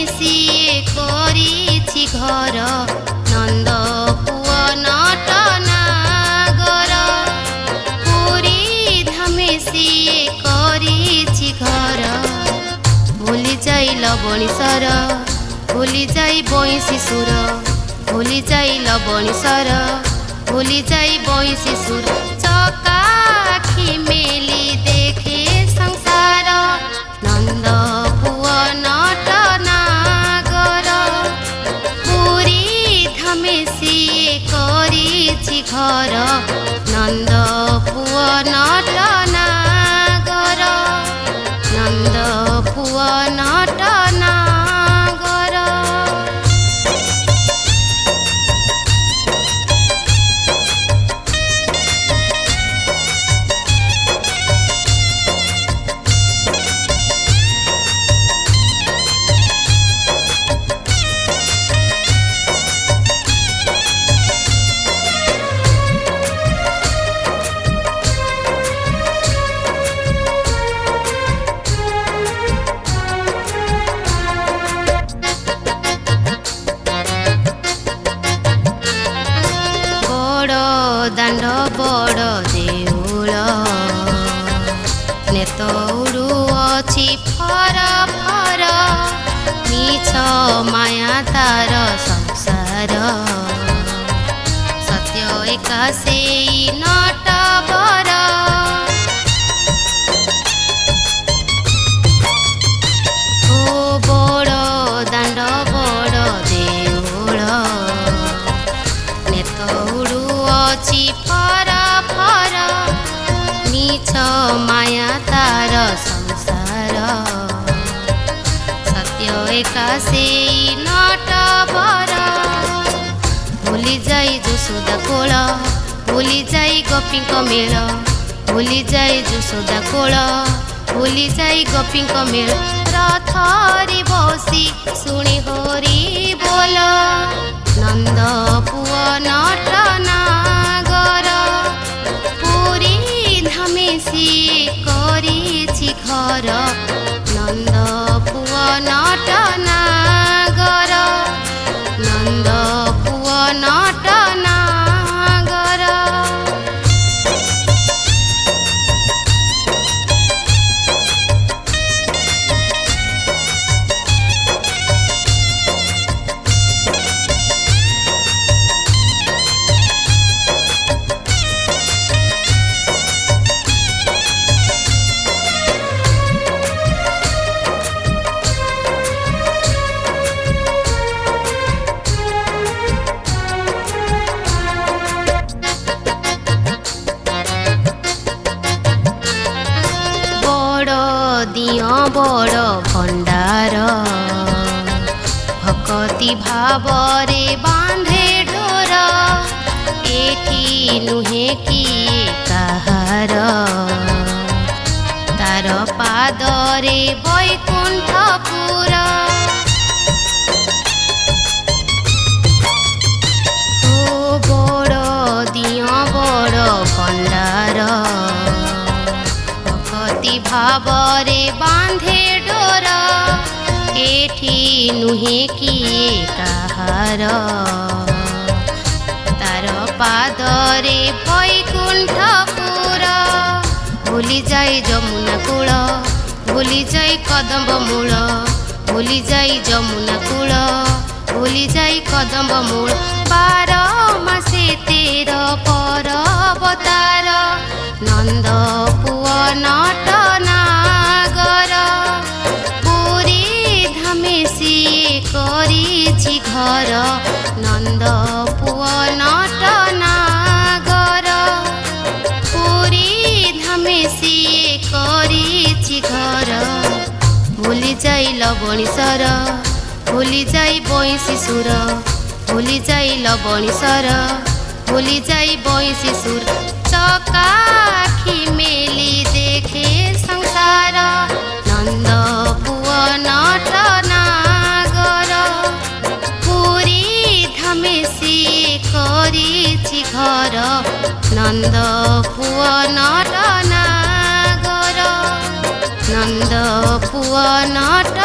ସିଏ କରିଛି ଘର ନନ୍ଦ ପୁଅ ନଟନାଗର। ପୁରୀ ଧାମେ ସିଏ କରିଛି ଘର। ଭୁଲି ଯାଇ ଲବଣୀଶ୍ୱର ଭୁଲି ଯାଇ ବଇଁଶୀ ସୁର ଭୁଲି ଯାଇ ଲବଣୀଶ୍ୱର ଭୁଲି ଯାଇ ବଇଁଶୀ ସୁର। ଚକା ଆଖି ମେଲି ଦେଖେ ସଂସାର ନନ୍ଦ ପୁଅ ନଟନାଗର। ପୁରୀ ଧାମେ ସିଏ କରିଛି ଘର ନନ୍ଦ ପୁଅ ନଟନାଗର ନନ୍ଦ ପୁଅ ନଟନାଗର। ଦାଣ୍ଡ ବଡ଼ ଦେଉଳ ନେତଉଡ଼ୁ ଅଛି ଫର ଫର ମିଛ ମାୟା ତାର ସଂସାର। ସତ୍ୟ ଏକା ସେଇ ନଟବର। ଓ ବଡ଼ ଦାଣ୍ଡ ବଡ଼ ଦେଉଳ ନେତଉଡ଼ୁ ଅଛି ଫର ଫର ମିଛ ମାୟା ତାର ସଂସାର। ସତ୍ୟ ଏକା ସେଇ ନଟବର। ଭୁଲି ଯାଇ ଯଶୋଦା କୋଳ ଭୁଲି ଯାଇ ଗୋପୀଙ୍କ ମେଳ ଭୁଲି ଯାଇ ଯଶୋଦା କୋଳ ଭୁଲି ଯାଇ ଗୋପୀଙ୍କ ମେଳ। ରଥରେ ବସି ଶୁଣି ହରି ବୋଲ ନନ୍ଦ ପୁଅ ନଟନାଗର। ପୁରୀ ଧାମେ ସିଏ କରିଛି ଘର ନନ୍ଦ ପୁଅ ନଟନାଗର ନନ୍ଦ ପୁଅ ନଟନାଗର। ଦିଅଁ ବଡ଼ ଭଣ୍ଡାର ଭକତି ଭାବରେ ବାନ୍ଧେ ଡୋର। ଏଠି ନୁହେଁ କିଏ କାହାର ତାର ପାଦରେ ବୈକୁଣ୍ଠପୁର। ଓ ବଡ଼ ଦିଅଁ ବଡ଼ ଭଣ୍ଡାର ଭାବରେ ବାନ୍ଧେ ଡୋର। ଏଠି ନୁହେଁ କିଏ କାହାର ତାର ପାଦରେ ବୈକୁଣ୍ଠପୁର। ଭୁଲି ଯାଇ ଯମୁନା କୂଳ ଭୁଲି ଯାଇ କଦମ୍ବ ମୂଳ ଭୁଲି ଯାଇ ଯମୁନା କୂଳ ଭୁଲି ଯାଇ କଦମ୍ବ ମୂଳ। ବାର ମାସେ ତେର ପରବତାର ନନ୍ଦ ପୁଅ ନଟନାଗର। ପୁରୀ ଧାମେ ସିଏ କରିଛି ଘର ନନ୍ଦ ପୁଅ ନଟନାଗର। ପୁରୀ ଧାମେ ସିଏ କରିଛି ଘର। ଭୁଲି ଯାଇ ଲବଣୀଶ୍ୱର ଭୁଲି ଯାଇ ବଇଁଶୀ ସୁର ଭୁଲି ଯାଇ ଲବଣୀଶ୍ୱର ଭୁଲି ଯାଇ ବଇଁଶୀ ସୁର। ଚକା ଆଖି ମେଲି ଦେଖେ ସଂସାର ନନ୍ଦ ପୁଅ ନଟନାଗର। ପୁରୀ ଧାମେ ସିଏ କରିଛି ଘର ନନ୍ଦ ପୁଅ ନଟନାଗର ନନ୍ଦ ପୁଅ ନଟ